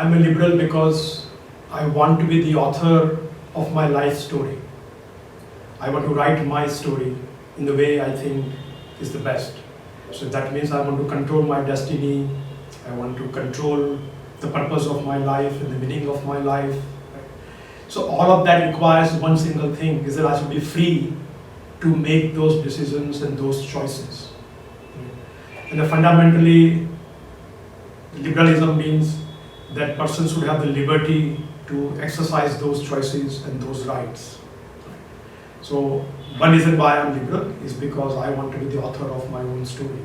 I'm a liberal because I want to be the author of my life story. I want to write my story in the way I think is the best. So that means I want to control my destiny, I want to control the purpose of my life and the meaning of my life. So all of that requires one single thing, is that I should be free to make those decisions and those choices. And fundamentally, liberalism means that persons should have the liberty to exercise those choices and those rights. So one reason why I'm liberal is because I want to be the author of my own story.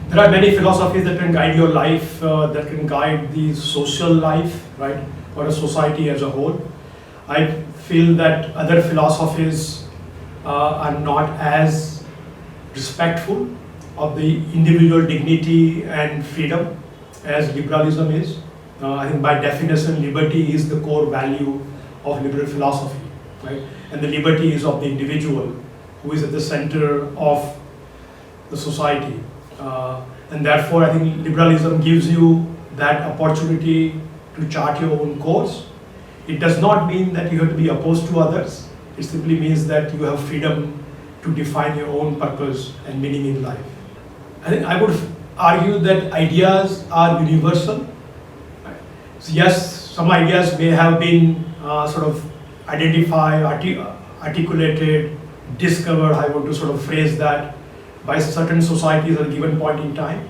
There are many philosophies that can guide your life, that can guide the social life, right, or a society as a whole. I feel that other philosophies are not as respectful of the individual dignity and freedom as liberalism is. I think by definition, liberty is the core value of liberal philosophy, right? And the liberty is of the individual who is at the center of the society. And therefore, I think liberalism gives you that opportunity to chart your own course. It does not mean that you have to be opposed to others. It simply means that you have freedom to define your own purpose and meaning in life. I think I would argue that ideas are universal. So yes, some ideas may have been sort of identified, articulated, discovered, I want to sort of phrase that, by certain societies at a given point in time.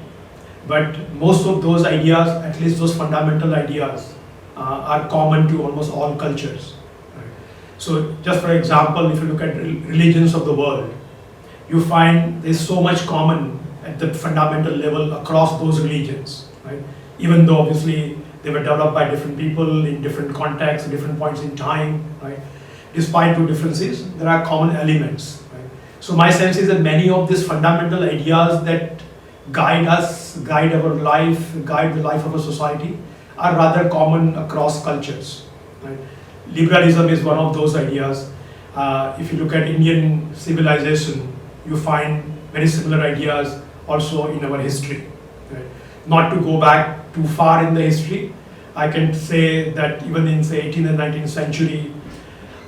But most of those ideas, at least those fundamental ideas, are common to almost all cultures. Right? So just for example, if you look at religions of the world, you find there's so much common at the fundamental level across those religions, right? Even though obviously they were developed by different people in different contexts, different points in time, right? Despite those differences, there are common elements. Right? So my sense is that many of these fundamental ideas that guide us, guide our life, guide the life of a society, are rather common across cultures. Right? Liberalism is one of those ideas. If you look at Indian civilization, you find very similar ideas also in our history. Right? Not to go back too far in the history, I can say that even in say 18th and 19th century,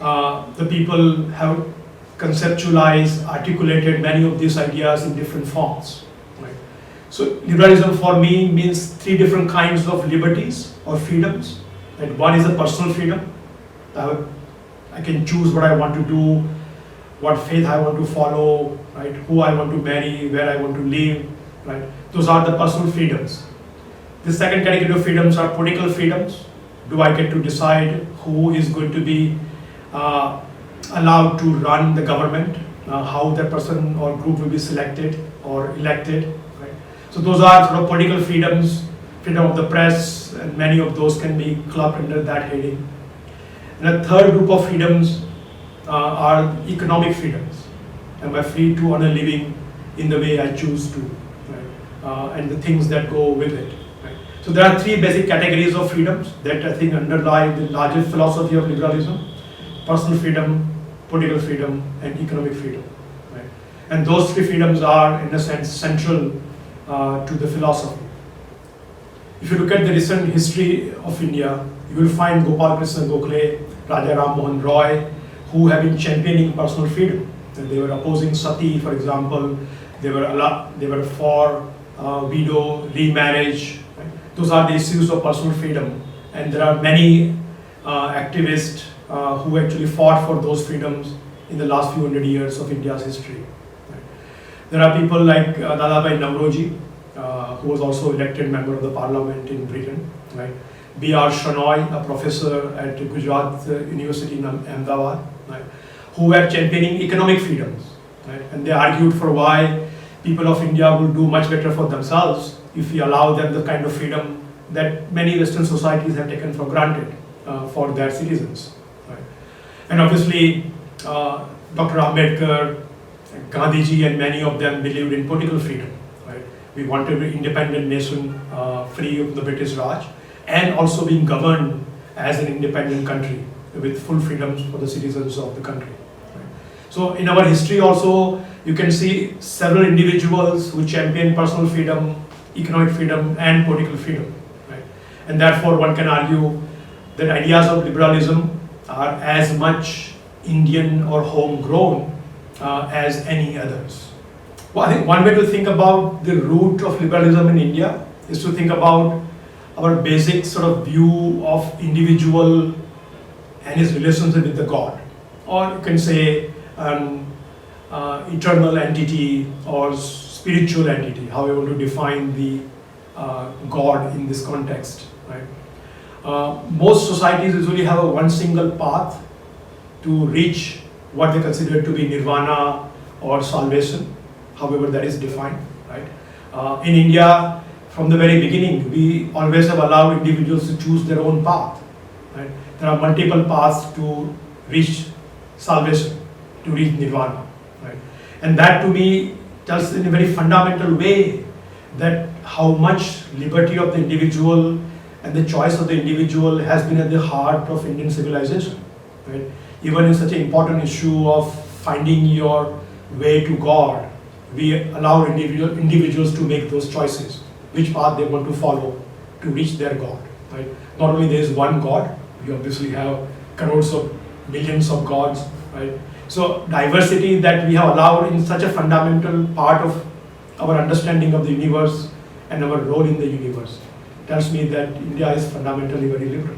the people have conceptualized, articulated many of these ideas in different forms. Right? So liberalism for me means three different kinds of liberties or freedoms. Right? One is a personal freedom. I can choose what I want to do, what faith I want to follow, right? Who I want to marry, where I want to live. Right? Those are the personal freedoms. The second category of freedoms are political freedoms. Do I get to decide who is going to be allowed to run the government, how that person or group will be selected or elected. Right? So those are sort of political freedoms, freedom of the press, and many of those can be clubbed under that heading. And a third group of freedoms are economic freedoms. Am I free to earn a living in the way I choose to, right? And the things that go with it. Right? So there are three basic categories of freedoms that I think underlie the larger philosophy of liberalism: personal freedom, political freedom, and economic freedom. Right? And those three freedoms are, in a sense, central to the philosophy. If you look at the recent history of India, you will find Gopal Krishna Gokhale, Raja Ram Mohan Roy, who have been championing personal freedom. And they were opposing sati, for example. They were for widow remarriage. Right? Those are the issues of personal freedom. And there are many activists who actually fought for those freedoms in the last few hundred years of India's history. Right? There are people like Dadabhai Nauroji, who was also elected member of the parliament in Britain. Right? B.R. Shanoy, a professor at Gujarat University in Ahmedabad, right? Who were championing economic freedoms. Right? And they argued for why people of India will do much better for themselves if we allow them the kind of freedom that many Western societies have taken for granted for their citizens. Right? And obviously, Dr. Ambedkar, Gandhi and many of them believed in political freedom. Right? We wanted an independent nation free of the British Raj, and also being governed as an independent country with full freedoms for the citizens of the country. Right? So in our history also, you can see several individuals who champion personal freedom, economic freedom, and political freedom. Right? And therefore one can argue that ideas of liberalism are as much Indian or homegrown as any others. Well, I think one way to think about the root of liberalism in India is to think about our basic sort of view of individual and his relationship with the God, or you can say eternal entity or spiritual entity, how you want to define the God in this context, right? Most societies usually have one single path to reach what they consider to be nirvana or salvation, however that is defined, right? In India, from the very beginning, we always have allowed individuals to choose their own path, right? There are multiple paths to reach salvation, to reach nirvana, right? And that to me tells in a very fundamental way that how much liberty of the individual and the choice of the individual has been at the heart of Indian civilization, right? Even in such an important issue of finding your way to God, we allow individuals to make those choices, which path they want to follow to reach their God, right? Not only there is one God, we obviously have crores of millions of gods, right? So diversity that we have allowed in such a fundamental part of our understanding of the universe and our role in the universe tells me that India is fundamentally very liberal.